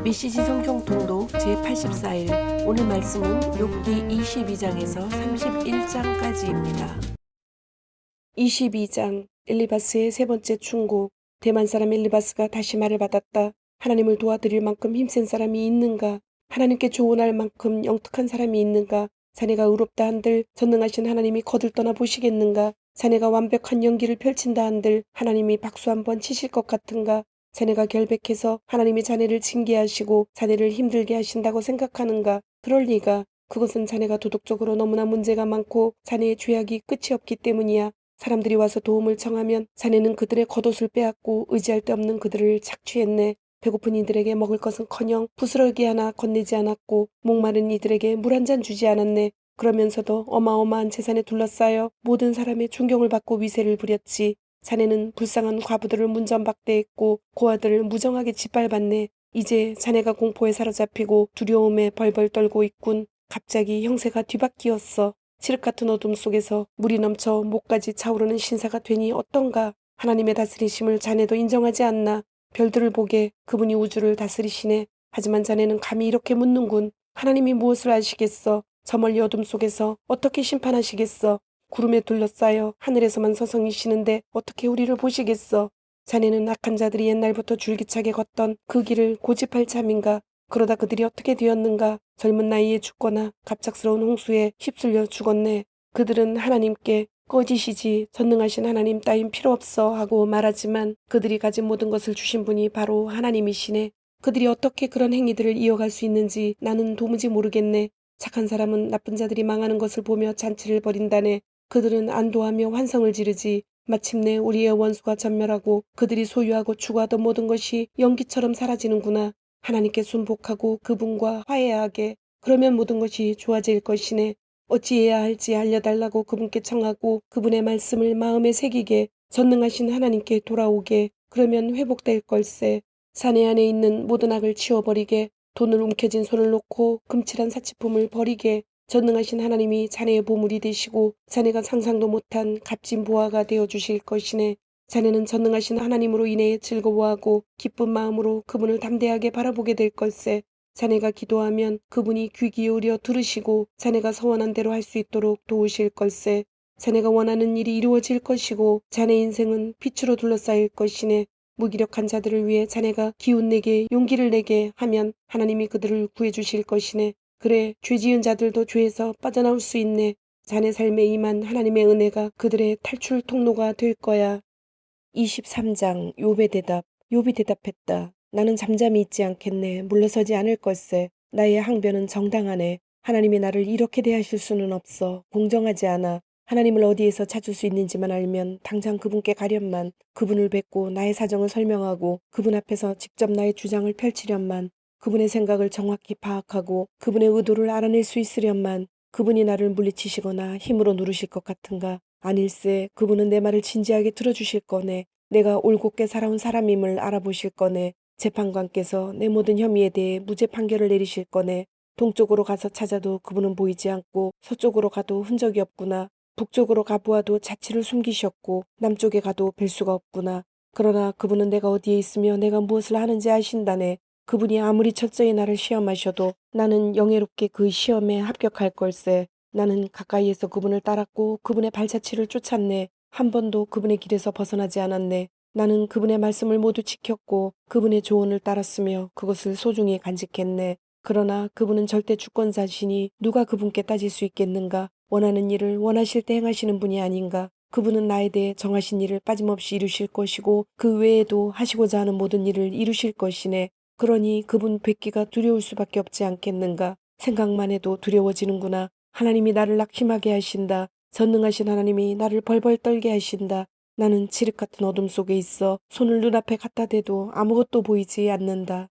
메시지 성경 통독 제84일 오늘 말씀은 욥기 22장에서 31장까지입니다. 22장 엘리바스의 세 번째 충고. 대만 사람 엘리바스가 다시 말을 받았다. 하나님을 도와드릴 만큼 힘센 사람이 있는가? 하나님께 조언할 만큼 영특한 사람이 있는가? 자네가 의롭다 한들 전능하신 하나님이 거들떠나 보시겠는가? 자네가 완벽한 연기를 펼친다 한들 하나님이 박수 한번 치실 것 같은가? 자네가 결백해서 하나님이 자네를 징계하시고 자네를 힘들게 하신다고 생각하는가? 그럴 리가. 그것은 자네가 도덕적으로 너무나 문제가 많고 자네의 죄악이 끝이 없기 때문이야. 사람들이 와서 도움을 청하면 자네는 그들의 겉옷을 빼앗고 의지할 데 없는 그들을 착취했네. 배고픈 이들에게 먹을 것은커녕 부스러기 하나 건네지 않았고 목마른 이들에게 물 한 잔 주지 않았네. 그러면서도 어마어마한 재산에 둘러싸여 모든 사람의 존경을 받고 위세를 부렸지. 자네는 불쌍한 과부들을 문전박대했고 고아들을 무정하게 짓밟았네. 이제 자네가 공포에 사로잡히고 두려움에 벌벌 떨고 있군. 갑자기 형세가 뒤바뀌었어. 칠흑 같은 어둠 속에서 물이 넘쳐 목까지 차오르는 신사가 되니 어떤가? 하나님의 다스리심을 자네도 인정하지 않나? 별들을 보게 그분이 우주를 다스리시네. 하지만 자네는 감히 이렇게 묻는군. 하나님이 무엇을 아시겠어? 저 멀리 어둠 속에서 어떻게 심판하시겠어? 구름에 둘러싸여 하늘에서만 서성이시는데 어떻게 우리를 보시겠어? 자네는 악한 자들이 옛날부터 줄기차게 걷던 그 길을 고집할 참인가? 그러다 그들이 어떻게 되었는가? 젊은 나이에 죽거나 갑작스러운 홍수에 휩쓸려 죽었네. 그들은 하나님께 꺼지시지 전능하신 하나님 따윈 필요 없어 하고 말하지만 그들이 가진 모든 것을 주신 분이 바로 하나님이시네. 그들이 어떻게 그런 행위들을 이어갈 수 있는지 나는 도무지 모르겠네. 착한 사람은 나쁜 자들이 망하는 것을 보며 잔치를 벌인다네. 그들은 안도하며 환성을 지르지. 마침내 우리의 원수가 전멸하고 그들이 소유하고 추구하던 모든 것이 연기처럼 사라지는구나. 하나님께 순복하고 그분과 화해하게. 그러면 모든 것이 좋아질 것이네. 어찌해야 할지 알려달라고 그분께 청하고 그분의 말씀을 마음에 새기게. 전능하신 하나님께 돌아오게. 그러면 회복될 걸세. 사내 안에 있는 모든 악을 치워버리게. 돈을 움켜쥔 손을 놓고 금칠한 사치품을 버리게. 전능하신 하나님이 자네의 보물이 되시고 자네가 상상도 못한 값진 보화가 되어주실 것이네. 자네는 전능하신 하나님으로 인해 즐거워하고 기쁜 마음으로 그분을 담대하게 바라보게 될 걸세. 자네가 기도하면 그분이 귀 기울여 들으시고 자네가 서원한 대로 할 수 있도록 도우실 걸세. 자네가 원하는 일이 이루어질 것이고 자네 인생은 빛으로 둘러싸일 것이네. 무기력한 자들을 위해 자네가 기운내게 용기를 내게 하면 하나님이 그들을 구해주실 것이네. 그래, 죄 지은 자들도 죄에서 빠져나올 수 있네. 자네 삶에 임한 하나님의 은혜가 그들의 탈출 통로가 될 거야. 23장 욥의 대답. 욥이 대답했다. 나는 잠잠히 있지 않겠네. 물러서지 않을 걸세. 나의 항변은 정당하네. 하나님이 나를 이렇게 대하실 수는 없어. 공정하지 않아. 하나님을 어디에서 찾을 수 있는지만 알면 당장 그분께 가련만. 그분을 뵙고 나의 사정을 설명하고 그분 앞에서 직접 나의 주장을 펼치련만. 그분의 생각을 정확히 파악하고 그분의 의도를 알아낼 수 있으련만. 그분이 나를 물리치시거나 힘으로 누르실 것 같은가? 아닐세. 그분은 내 말을 진지하게 들어주실 거네. 내가 올곧게 살아온 사람임을 알아보실 거네. 재판관께서 내 모든 혐의에 대해 무죄 판결을 내리실 거네. 동쪽으로 가서 찾아도 그분은 보이지 않고 서쪽으로 가도 흔적이 없구나. 북쪽으로 가보아도 자취를 숨기셨고 남쪽에 가도 뵐 수가 없구나. 그러나 그분은 내가 어디에 있으며 내가 무엇을 하는지 아신다네. 그분이 아무리 철저히 나를 시험하셔도 나는 영예롭게 그 시험에 합격할 걸세. 나는 가까이에서 그분을 따랐고 그분의 발자취를 쫓았네. 한 번도 그분의 길에서 벗어나지 않았네. 나는 그분의 말씀을 모두 지켰고 그분의 조언을 따랐으며 그것을 소중히 간직했네. 그러나 그분은 절대 주권자시니 누가 그분께 따질 수 있겠는가? 원하는 일을 원하실 때 행하시는 분이 아닌가? 그분은 나에 대해 정하신 일을 빠짐없이 이루실 것이고 그 외에도 하시고자 하는 모든 일을 이루실 것이네. 그러니 그분 뵙기가 두려울 수밖에 없지 않겠는가? 생각만 해도 두려워지는구나. 하나님이 나를 낙심하게 하신다. 전능하신 하나님이 나를 벌벌 떨게 하신다. 나는 칠흑 같은 어둠 속에 있어 손을 눈앞에 갖다 대도 아무것도 보이지 않는다.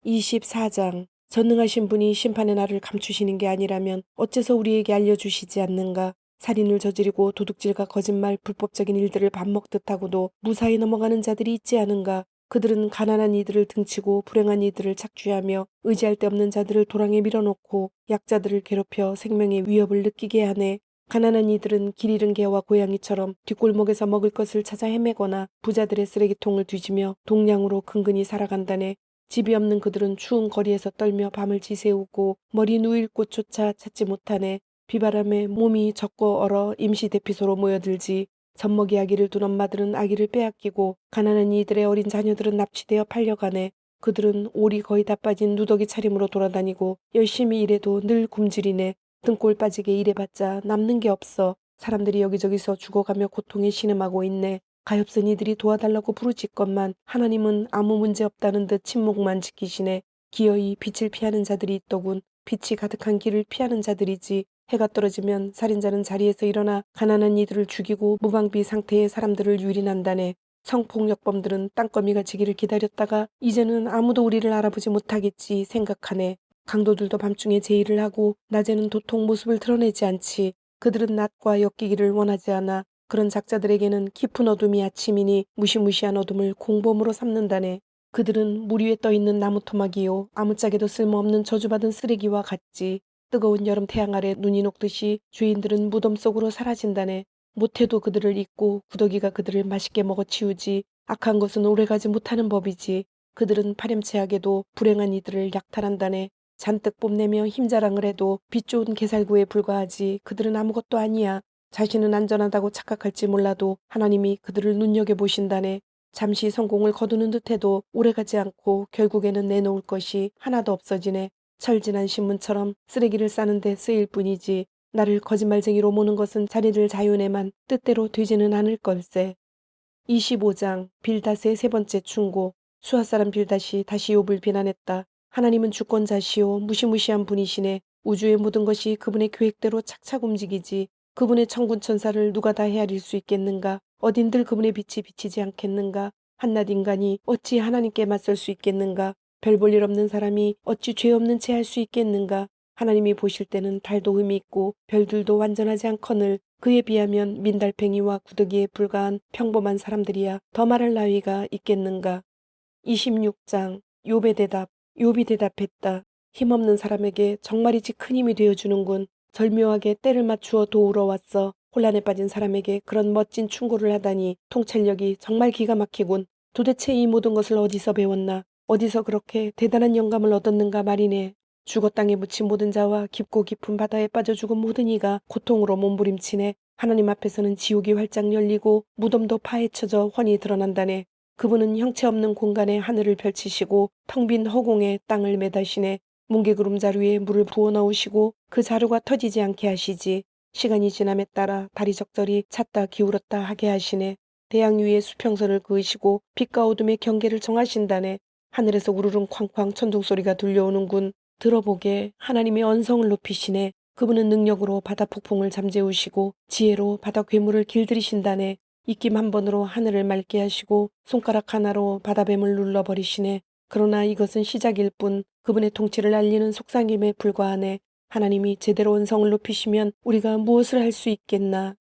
24장. 전능하신 분이 심판의 날을 감추시는 게 아니라면 어째서 우리에게 알려주시지 않는가? 살인을 저지르고 도둑질과 거짓말, 불법적인 일들을 밥 먹듯 하고도 무사히 넘어가는 자들이 있지 않은가? 그들은 가난한 이들을 등치고 불행한 이들을 착취하며 의지할 데 없는 자들을 도랑에 밀어놓고 약자들을 괴롭혀 생명의 위협을 느끼게 하네. 가난한 이들은 길 잃은 개와 고양이처럼 뒷골목에서 먹을 것을 찾아 헤매거나 부자들의 쓰레기통을 뒤지며 동량으로 근근히 살아간다네. 집이 없는 그들은 추운 거리에서 떨며 밤을 지새우고 머리 누일 곳조차 찾지 못하네. 비바람에 몸이 젖고 얼어 임시 대피소로 모여들지. 젖먹이 아기를 둔 엄마들은 아기를 빼앗기고 가난한 이들의 어린 자녀들은 납치되어 팔려가네. 그들은 올이 거의 다 빠진 누더기 차림으로 돌아다니고 열심히 일해도 늘 굶주리네. 등골 빠지게 일해봤자 남는 게 없어. 사람들이 여기저기서 죽어가며 고통에 신음하고 있네. 가엾은 이들이 도와달라고 부르짖건만 하나님은 아무 문제 없다는 듯 침묵만 지키시네. 기어이 빛을 피하는 자들이 있더군. 빛이 가득한 길을 피하는 자들이지. 해가 떨어지면 살인자는 자리에서 일어나 가난한 이들을 죽이고 무방비 상태의 사람들을 유린한다네. 성폭력범들은 땅거미가 지기를 기다렸다가 이제는 아무도 우리를 알아보지 못하겠지 생각하네. 강도들도 밤중에 제의를 하고 낮에는 도통 모습을 드러내지 않지. 그들은 낮과 엮이기를 원하지 않아. 그런 작자들에게는 깊은 어둠이 아침이니 무시무시한 어둠을 공범으로 삼는다네. 그들은 물 위에 떠있는 나무 토막이요 아무짝에도 쓸모없는 저주받은 쓰레기와 같지. 뜨거운 여름 태양 아래 눈이 녹듯이 죄인들은 무덤 속으로 사라진다네. 못해도 그들을 잊고 구더기가 그들을 맛있게 먹어치우지. 악한 것은 오래가지 못하는 법이지. 그들은 파렴치하게도 불행한 이들을 약탈한다네. 잔뜩 뽐내며 힘자랑을 해도 빛 좋은 개살구에 불과하지. 그들은 아무것도 아니야. 자신은 안전하다고 착각할지 몰라도 하나님이 그들을 눈여겨보신다네. 잠시 성공을 거두는 듯해도 오래가지 않고 결국에는 내놓을 것이 하나도 없어지네. 철진한 신문처럼 쓰레기를 싸는데 쓰일 뿐이지. 나를 거짓말쟁이로 모는 것은 자네들 자윤에만 뜻대로 되지는 않을 걸세. 25장 빌닷의 세 번째 충고. 수하사람 빌닷이 다시 욥을 비난했다. 하나님은 주권자시오 무시무시한 분이시네. 우주의 모든 것이 그분의 계획대로 착착 움직이지. 그분의 천군 천사를 누가 다 헤아릴 수 있겠는가. 어딘들 그분의 빛이 비치지 않겠는가. 한낱 인간이 어찌 하나님께 맞설 수 있겠는가. 별 볼 일 없는 사람이 어찌 죄 없는 채 할 수 있겠는가. 하나님이 보실 때는 달도 흠이 있고 별들도 완전하지 않거늘 그에 비하면 민달팽이와 구더기에 불과한 평범한 사람들이야 더 말할 나위가 있겠는가. 26장 욥의 대답. 욥이 대답했다. 힘없는 사람에게 정말이지 큰 힘이 되어주는군. 절묘하게 때를 맞추어 도우러 왔어. 혼란에 빠진 사람에게 그런 멋진 충고를 하다니 통찰력이 정말 기가 막히군. 도대체 이 모든 것을 어디서 배웠나. 어디서 그렇게 대단한 영감을 얻었는가 말이네. 죽어 땅에 묻힌 모든 자와 깊고 깊은 바다에 빠져 죽은 모든 이가 고통으로 몸부림치네. 하나님 앞에서는 지옥이 활짝 열리고 무덤도 파헤쳐져 훤히 드러난다네. 그분은 형체 없는 공간에 하늘을 펼치시고 텅 빈 허공에 땅을 매다시네. 뭉게구름 자루에 물을 부어 넣으시고 그 자루가 터지지 않게 하시지. 시간이 지남에 따라 다리 적절히 찼다 기울었다 하게 하시네. 대양 위에 수평선을 그으시고 빛과 어둠의 경계를 정하신다네. 하늘에서 우르릉 쾅쾅 천둥 소리가 들려오는군. 들어보게 하나님의 언성을 높이시네. 그분은 능력으로 바다 폭풍을 잠재우시고 지혜로 바다 괴물을 길들이신다네. 입김 한 번으로 하늘을 맑게 하시고 손가락 하나로 바다뱀을 눌러버리시네. 그러나 이것은 시작일 뿐 그분의 통치를 알리는 속삭임에 불과하네. 하나님이 제대로 언성을 높이시면 우리가 무엇을 할 수 있겠나.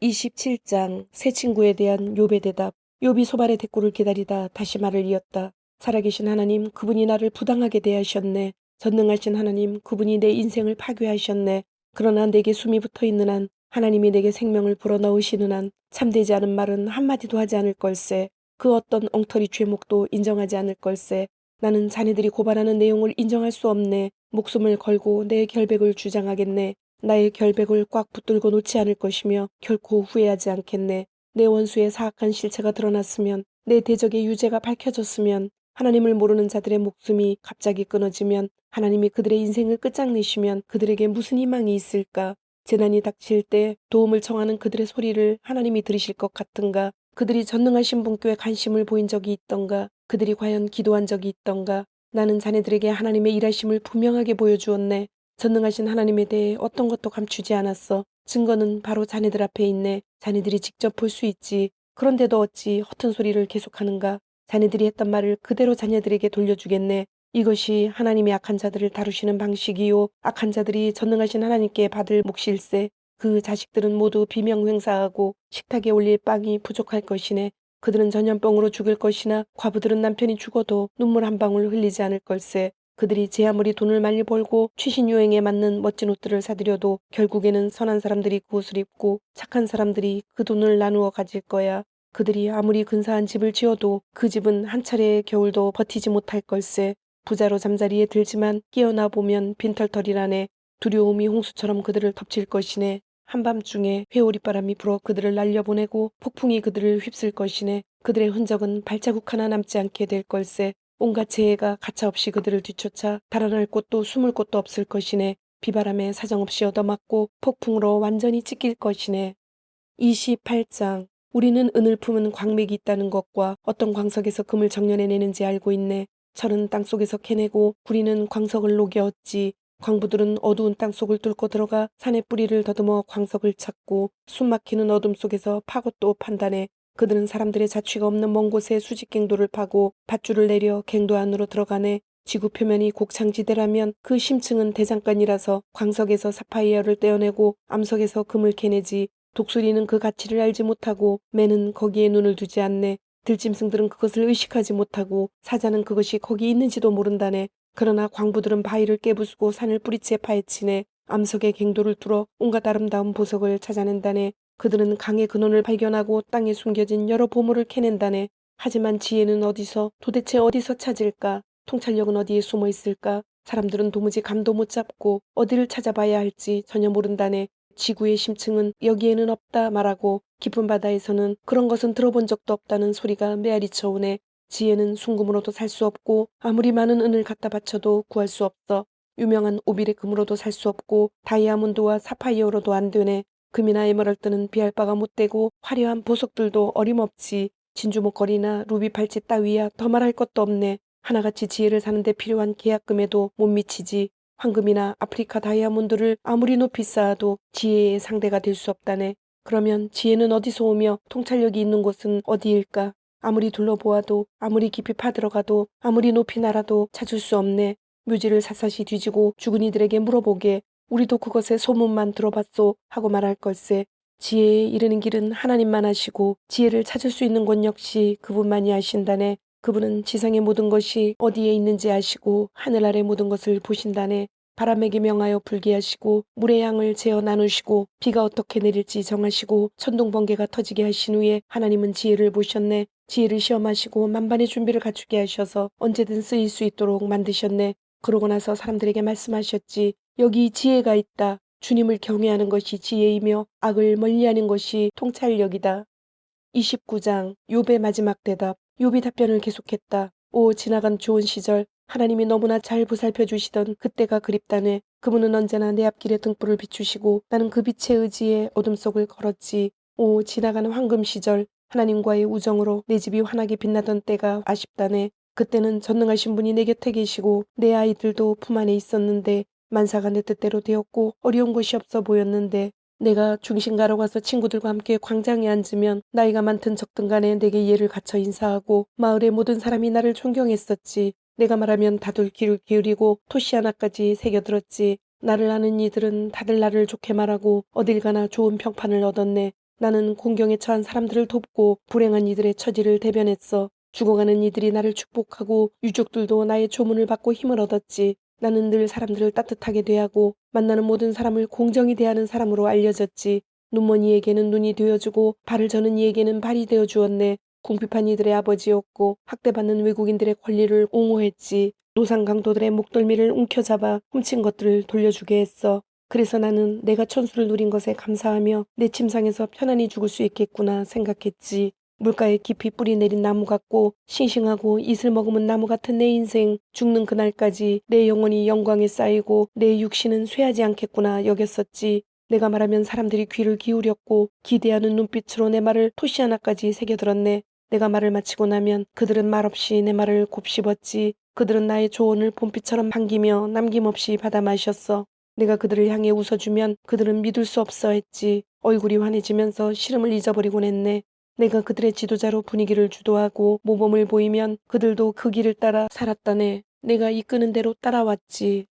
27장 새 친구에 대한 욥의 대답. 욥이 소발의 대꾸를 기다리다 다시 말을 이었다. 살아계신 하나님 그분이 나를 부당하게 대하셨네. 전능하신 하나님 그분이 내 인생을 파괴하셨네. 그러나 내게 숨이 붙어있는 한 하나님이 내게 생명을 불어넣으시는 한 참되지 않은 말은 한마디도 하지 않을 걸세. 그 어떤 엉터리 죄목도 인정하지 않을 걸세. 나는 자네들이 고발하는 내용을 인정할 수 없네. 목숨을 걸고 내 결백을 주장하겠네. 나의 결백을 꽉 붙들고 놓지 않을 것이며 결코 후회하지 않겠네. 내 원수의 사악한 실체가 드러났으면 내 대적의 유죄가 밝혀졌으면 하나님을 모르는 자들의 목숨이 갑자기 끊어지면 하나님이 그들의 인생을 끝장내시면 그들에게 무슨 희망이 있을까? 재난이 닥칠 때 도움을 청하는 그들의 소리를 하나님이 들으실 것 같은가? 그들이 전능하신 분께 관심을 보인 적이 있던가? 그들이 과연 기도한 적이 있던가? 나는 자네들에게 하나님의 일하심을 분명하게 보여주었네. 전능하신 하나님에 대해 어떤 것도 감추지 않았어. 증거는 바로 자네들 앞에 있네. 자네들이 직접 볼 수 있지. 그런데도 어찌 허튼 소리를 계속하는가? 자네들이 했던 말을 그대로 자녀들에게 돌려주겠네. 이것이 하나님이 악한 자들을 다루시는 방식이요. 악한 자들이 전능하신 하나님께 받을 몫일세. 그 자식들은 모두 비명횡사하고 식탁에 올릴 빵이 부족할 것이네. 그들은 전염병으로 죽을 것이나 과부들은 남편이 죽어도 눈물 한 방울 흘리지 않을 걸세. 그들이 제 아무리 돈을 많이 벌고 최신 유행에 맞는 멋진 옷들을 사들여도 결국에는 선한 사람들이 그 옷을 입고 착한 사람들이 그 돈을 나누어 가질 거야. 그들이 아무리 근사한 집을 지어도 그 집은 한 차례의 겨울도 버티지 못할 걸세. 부자로 잠자리에 들지만 깨어나 보면 빈털터리라네. 두려움이 홍수처럼 그들을 덮칠 것이네. 한밤중에 회오리바람이 불어 그들을 날려보내고 폭풍이 그들을 휩쓸 것이네. 그들의 흔적은 발자국 하나 남지 않게 될 걸세. 온갖 재해가 가차없이 그들을 뒤쫓아 달아날 곳도 숨을 곳도 없을 것이네. 비바람에 사정없이 얻어맞고 폭풍으로 완전히 찢길 것이네. 28장. 우리는 은을 품은 광맥이 있다는 것과 어떤 광석에서 금을 정련해내는지 알고 있네. 철은 땅속에서 캐내고 구리는 광석을 녹여었지. 광부들은 어두운 땅속을 뚫고 들어가 산의 뿌리를 더듬어 광석을 찾고 숨막히는 어둠 속에서 파고 또 판단해. 그들은 사람들의 자취가 없는 먼 곳에 수직갱도를 파고 밧줄을 내려 갱도 안으로 들어가네. 지구 표면이 곡창지대라면 그 심층은 대장간이라서 광석에서 사파이어를 떼어내고 암석에서 금을 캐내지. 독수리는 그 가치를 알지 못하고 매는 거기에 눈을 두지 않네. 들짐승들은 그것을 의식하지 못하고 사자는 그것이 거기 있는지도 모른다네. 그러나 광부들은 바위를 깨부수고 산을 뿌리채 파헤치네. 암석의 갱도를 뚫어 온갖 아름다운 보석을 찾아낸다네. 그들은 강의 근원을 발견하고 땅에 숨겨진 여러 보물을 캐낸다네. 하지만 지혜는 어디서, 도대체 어디서 찾을까? 통찰력은 어디에 숨어 있을까? 사람들은 도무지 감도 못 잡고 어디를 찾아봐야 할지 전혀 모른다네. 지구의 심층은 여기에는 없다 말하고 깊은 바다에서는 그런 것은 들어본 적도 없다는 소리가 메아리쳐 오네. 지혜는 순금으로도 살 수 없고 아무리 많은 은을 갖다 바쳐도 구할 수 없어. 유명한 오빌의 금으로도 살 수 없고 다이아몬드와 사파이어로도 안 되네. 금이나 에메랄드는 비할 바가 못 되고 화려한 보석들도 어림없지. 진주 목걸이나 루비 팔찌 따위야 더 말할 것도 없네. 하나같이 지혜를 사는데 필요한 계약금에도 못 미치지. 황금이나 아프리카 다이아몬드를 아무리 높이 쌓아도 지혜의 상대가 될 수 없다네. 그러면 지혜는 어디서 오며 통찰력이 있는 곳은 어디일까? 아무리 둘러보아도 아무리 깊이 파들어가도 아무리 높이 날아도 찾을 수 없네. 묘지를 샅샅이 뒤지고 죽은 이들에게 물어보게 우리도 그것의 소문만 들어봤소 하고 말할 걸세. 지혜에 이르는 길은 하나님만 아시고 지혜를 찾을 수 있는 곳 역시 그분만이 아신다네. 그분은 지상의 모든 것이 어디에 있는지 아시고 하늘 아래 모든 것을 보신다네. 바람에게 명하여 불게 하시고 물의 양을 재어 나누시고 비가 어떻게 내릴지 정하시고 천둥 번개가 터지게 하신 후에 하나님은 지혜를 보셨네. 지혜를 시험하시고 만반의 준비를 갖추게 하셔서 언제든 쓰일 수 있도록 만드셨네. 그러고 나서 사람들에게 말씀하셨지. 여기 지혜가 있다. 주님을 경외하는 것이 지혜이며 악을 멀리하는 것이 통찰력이다. 29장 욥의 마지막 대답. 욥이 답변을 계속했다. 오 지나간 좋은 시절 하나님이 너무나 잘 보살펴 주시던 그때가 그립다네. 그분은 언제나 내 앞길에 등불을 비추시고 나는 그 빛에 의지해 어둠 속을 걸었지. 오 지나가는 황금 시절 하나님과의 우정으로 내 집이 환하게 빛나던 때가 아쉽다네. 그때는 전능하신 분이 내 곁에 계시고 내 아이들도 품 안에 있었는데 만사가 내 뜻대로 되었고 어려운 것이 없어 보였는데 내가 중심가로 가서 친구들과 함께 광장에 앉으면 나이가 많든 적든 간에 내게 예를 갖춰 인사하고 마을의 모든 사람이 나를 존경했었지. 내가 말하면 다들 귀를 기울이고 토시 하나까지 새겨들었지. 나를 아는 이들은 다들 나를 좋게 말하고 어딜 가나 좋은 평판을 얻었네. 나는 공경에 처한 사람들을 돕고 불행한 이들의 처지를 대변했어. 죽어가는 이들이 나를 축복하고 유족들도 나의 조문을 받고 힘을 얻었지. 나는 늘 사람들을 따뜻하게 대하고 만나는 모든 사람을 공정히 대하는 사람으로 알려졌지. 눈먼 이에게는 눈이 되어주고 발을 저는 이에게는 발이 되어주었네. 궁핍한 이들의 아버지였고 학대받는 외국인들의 권리를 옹호했지. 노상 강도들의 목덜미를 움켜잡아 훔친 것들을 돌려주게 했어. 그래서 나는 내가 천수를 누린 것에 감사하며 내 침상에서 편안히 죽을 수 있겠구나 생각했지. 물가에 깊이 뿌리 내린 나무 같고 싱싱하고 이슬 머금은 나무 같은 내 인생, 죽는 그날까지 내 영혼이 영광에 쌓이고 내 육신은 쇠하지 않겠구나 여겼었지. 내가 말하면 사람들이 귀를 기울였고 기대하는 눈빛으로 내 말을 토시 하나까지 새겨들었네. 내가 말을 마치고 나면 그들은 말없이 내 말을 곱씹었지. 그들은 나의 조언을 봄비처럼 반기며 남김없이 받아 마셨어. 내가 그들을 향해 웃어주면 그들은 믿을 수 없어 했지. 얼굴이 환해지면서 시름을 잊어버리곤 했네. 내가 그들의 지도자로 분위기를 주도하고 모범을 보이면 그들도 그 길을 따라 살았다네. 내가 이끄는 대로 따라왔지.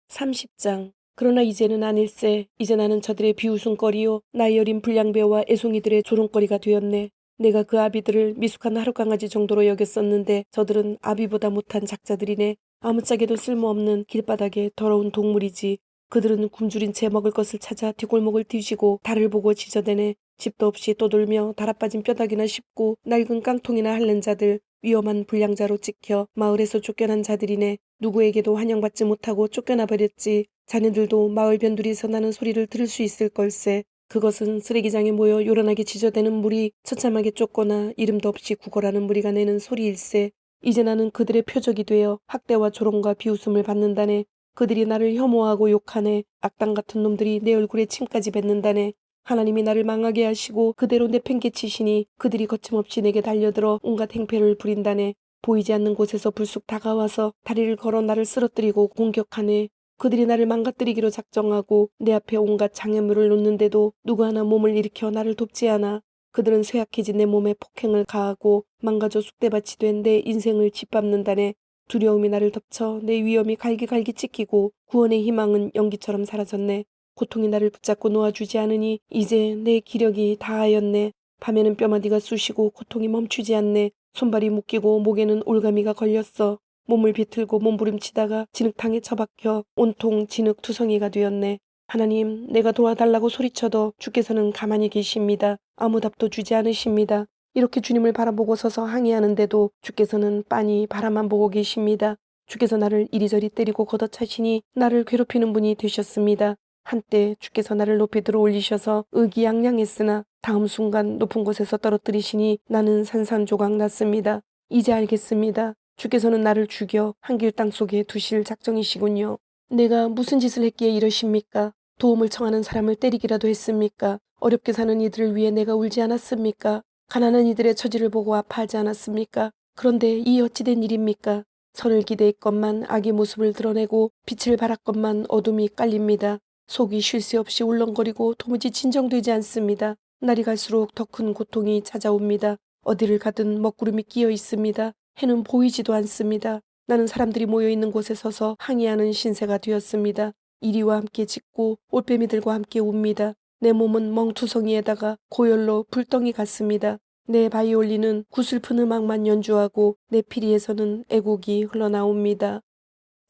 30장. 그러나 이제는 아닐세. 이제 나는 저들의 비웃음거리요 나이 어린 불량배와 애송이들의 조롱거리가 되었네. 내가 그 아비들을 미숙한 하룻강아지 정도로 여겼었는데 저들은 아비보다 못한 작자들이네. 아무짝에도 쓸모없는 길바닥에 더러운 동물이지. 그들은 굶주린 채 먹을 것을 찾아 뒷골목을 뒤지고 달을 보고 지저대네. 집도 없이 떠돌며 달아빠진 뼈다귀나 씹고 낡은 깡통이나 핥는 자들, 위험한 불량자로 찍혀 마을에서 쫓겨난 자들이네. 누구에게도 환영받지 못하고 쫓겨나 버렸지. 자네들도 마을 변두리에서 나는 소리를 들을 수 있을 걸세. 그것은 쓰레기장에 모여 요란하게 지저대는 무리, 처참하게 쫓거나 이름도 없이 구걸하는 무리가 내는 소리일세. 이제 나는 그들의 표적이 되어 학대와 조롱과 비웃음을 받는다네. 그들이 나를 혐오하고 욕하네. 악당 같은 놈들이 내 얼굴에 침까지 뱉는다네. 하나님이 나를 망하게 하시고 그대로 내팽개치시니 그들이 거침없이 내게 달려들어 온갖 행패를 부린다네. 보이지 않는 곳에서 불쑥 다가와서 다리를 걸어 나를 쓰러뜨리고 공격하네. 그들이 나를 망가뜨리기로 작정하고 내 앞에 온갖 장애물을 놓는데도 누구 하나 몸을 일으켜 나를 돕지 않아. 그들은 쇠약해진 내 몸에 폭행을 가하고 망가져 쑥대밭이 된 내 인생을 짓밟는다네. 두려움이 나를 덮쳐 내 위험이 갈기갈기 찢기고 구원의 희망은 연기처럼 사라졌네. 고통이 나를 붙잡고 놓아주지 않으니 이제 내 기력이 다하였네. 밤에는 뼈마디가 쑤시고 고통이 멈추지 않네. 손발이 묶이고 목에는 올가미가 걸렸어. 몸을 비틀고 몸부림치다가 진흙탕에 처박혀 온통 진흙투성이가 되었네. 하나님, 내가 도와달라고 소리쳐도 주께서는 가만히 계십니다. 아무 답도 주지 않으십니다. 이렇게 주님을 바라보고 서서 항의하는데도 주께서는 빤히 바라만 보고 계십니다. 주께서 나를 이리저리 때리고 걷어차시니 나를 괴롭히는 분이 되셨습니다. 한때 주께서 나를 높이 들어 올리셔서 의기양양했으나 다음 순간 높은 곳에서 떨어뜨리시니 나는 산산조각 났습니다. 이제 알겠습니다. 주께서는 나를 죽여 한길 땅속에 두실 작정이시군요. 내가 무슨 짓을 했기에 이러십니까? 도움을 청하는 사람을 때리기라도 했습니까? 어렵게 사는 이들을 위해 내가 울지 않았습니까? 가난한 이들의 처지를 보고 아파하지 않았습니까? 그런데 이 어찌된 일입니까? 선을 기대했건만 악의 모습을 드러내고 빛을 발했건만 어둠이 깔립니다. 속이 쉴 새 없이 울렁거리고 도무지 진정되지 않습니다. 날이 갈수록 더 큰 고통이 찾아옵니다. 어디를 가든 먹구름이 끼어 있습니다. 해는 보이지도 않습니다. 나는 사람들이 모여있는 곳에 서서 항의하는 신세가 되었습니다. 이리와 함께 짖고 올빼미들과 함께 웁니다. 내 몸은 멍투성이에다가 고열로 불덩이 같습니다. 내 바이올린은 구슬픈 음악만 연주하고 내 피리에서는 애곡이 흘러나옵니다.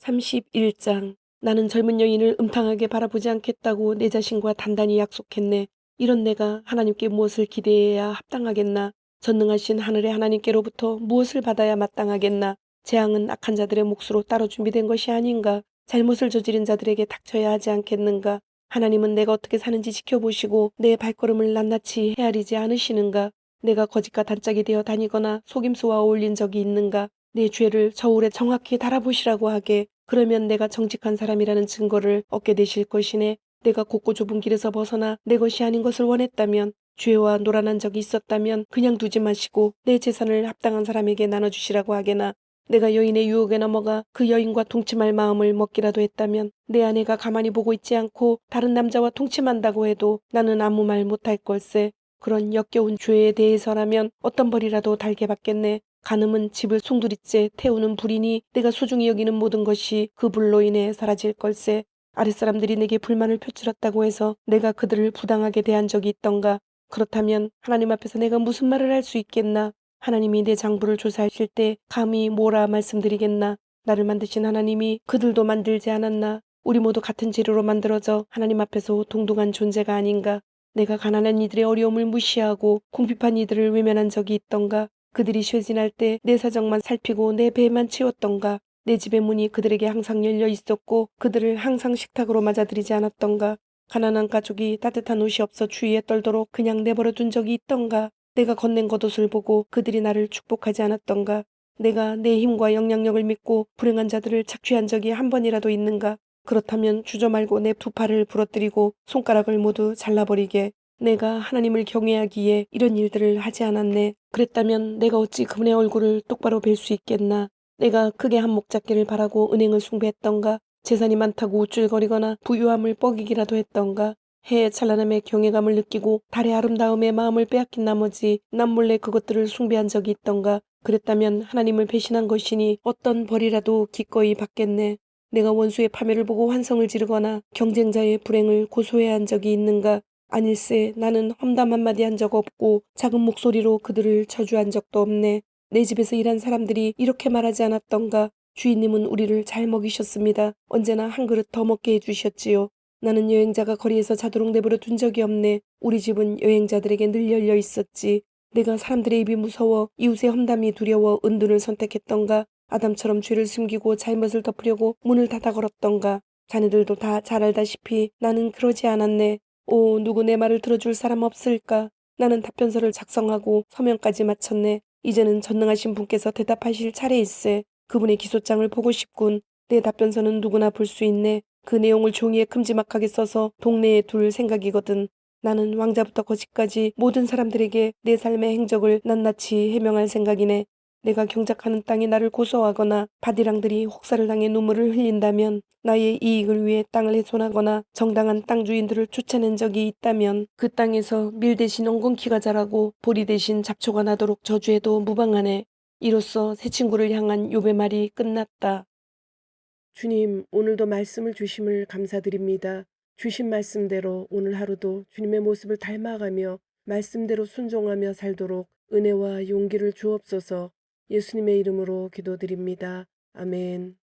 31장. 나는 젊은 여인을 음탕하게 바라보지 않겠다고 내 자신과 단단히 약속했네. 이런 내가 하나님께 무엇을 기대해야 합당하겠나? 전능하신 하늘의 하나님께로부터 무엇을 받아야 마땅하겠나? 재앙은 악한 자들의 몫으로 따로 준비된 것이 아닌가? 잘못을 저지른 자들에게 닥쳐야 하지 않겠는가? 하나님은 내가 어떻게 사는지 지켜보시고 내 발걸음을 낱낱이 헤아리지 않으시는가? 내가 거짓과 단짝이 되어 다니거나 속임수와 어울린 적이 있는가? 내 죄를 저울에 정확히 달아보시라고 하게. 그러면 내가 정직한 사람이라는 증거를 얻게 되실 것이네. 내가 곱고 좁은 길에서 벗어나 내 것이 아닌 것을 원했다면, 죄와 노란한 적이 있었다면 그냥 두지 마시고 내 재산을 합당한 사람에게 나눠주시라고 하게나. 내가 여인의 유혹에 넘어가 그 여인과 동침할 마음을 먹기라도 했다면 내 아내가 가만히 보고 있지 않고 다른 남자와 동침한다고 해도 나는 아무 말 못할 걸세. 그런 역겨운 죄에 대해서라면 어떤 벌이라도 달게 받겠네. 간음은 집을 송두리째 태우는 불이니 내가 소중히 여기는 모든 것이 그 불로 인해 사라질 걸세. 아랫사람들이 내게 불만을 표출했다고 해서 내가 그들을 부당하게 대한 적이 있던가? 그렇다면 하나님 앞에서 내가 무슨 말을 할 수 있겠나? 하나님이 내 장부를 조사하실 때 감히 뭐라 말씀드리겠나? 나를 만드신 하나님이 그들도 만들지 않았나? 우리 모두 같은 재료로 만들어져 하나님 앞에서 동등한 존재가 아닌가? 내가 가난한 이들의 어려움을 무시하고 궁핍한 이들을 외면한 적이 있던가? 그들이 쇠진할 때 내 사정만 살피고 내 배만 채웠던가? 내 집의 문이 그들에게 항상 열려 있었고 그들을 항상 식탁으로 맞아들이지 않았던가? 가난한 가족이 따뜻한 옷이 없어 주위에 떨도록 그냥 내버려 둔 적이 있던가? 내가 건넨 겉옷을 보고 그들이 나를 축복하지 않았던가? 내가 내 힘과 영향력을 믿고 불행한 자들을 착취한 적이 한 번이라도 있는가? 그렇다면 주저 말고 내 두 팔을 부러뜨리고 손가락을 모두 잘라버리게. 내가 하나님을 경외하기에 이런 일들을 하지 않았네. 그랬다면 내가 어찌 그분의 얼굴을 똑바로 뵐 수 있겠나? 내가 크게 한몫 잡기를 바라고 은행을 숭배했던가? 재산이 많다고 우쭐거리거나 부유함을 뻐기기라도 했던가? 해의 찬란함에 경외감을 느끼고 달의 아름다움에 마음을 빼앗긴 나머지 남몰래 그것들을 숭배한 적이 있던가? 그랬다면 하나님을 배신한 것이니 어떤 벌이라도 기꺼이 받겠네. 내가 원수의 파멸을 보고 환성을 지르거나 경쟁자의 불행을 고소해야 한 적이 있는가? 아닐세. 나는 험담 한마디 한 적 없고 작은 목소리로 그들을 저주한 적도 없네. 내 집에서 일한 사람들이 이렇게 말하지 않았던가? 주인님은 우리를 잘 먹이셨습니다. 언제나 한 그릇 더 먹게 해주셨지요. 나는 여행자가 거리에서 자도록 내버려 둔 적이 없네. 우리 집은 여행자들에게 늘 열려 있었지. 내가 사람들의 입이 무서워 이웃의 험담이 두려워 은둔을 선택했던가 아담처럼 죄를 숨기고 잘못을 덮으려고 문을 닫아 걸었던가 자네들도 다 잘 알다시피 나는 그러지 않았네. 오, 누구 내 말을 들어줄 사람 없을까? 나는 답변서를 작성하고 서명까지 마쳤네. 이제는 전능하신 분께서 대답하실 차례일세. 그분의 기소장을 보고 싶군. 내 답변서는 누구나 볼 수 있네. 그 내용을 종이에 큼지막하게 써서 동네에 둘 생각이거든. 나는 왕자부터 거지까지 모든 사람들에게 내 삶의 행적을 낱낱이 해명할 생각이네. 내가 경작하는 땅이 나를 고소하거나 바디랑들이 혹사를 당해 눈물을 흘린다면 나의 이익을 위해 땅을 훼손하거나 정당한 땅 주인들을 쫓아낸 적이 있다면 그 땅에서 밀 대신 엉겅퀴가 자라고 보리 대신 잡초가 나도록 저주해도 무방하네. 이로써 새 친구를 향한 욥의 말이 끝났다. 주님, 오늘도 말씀을 주심을 감사드립니다. 주신 말씀대로 오늘 하루도 주님의 모습을 닮아가며 말씀대로 순종하며 살도록 은혜와 용기를 주옵소서. 예수님의 이름으로 기도드립니다. 아멘.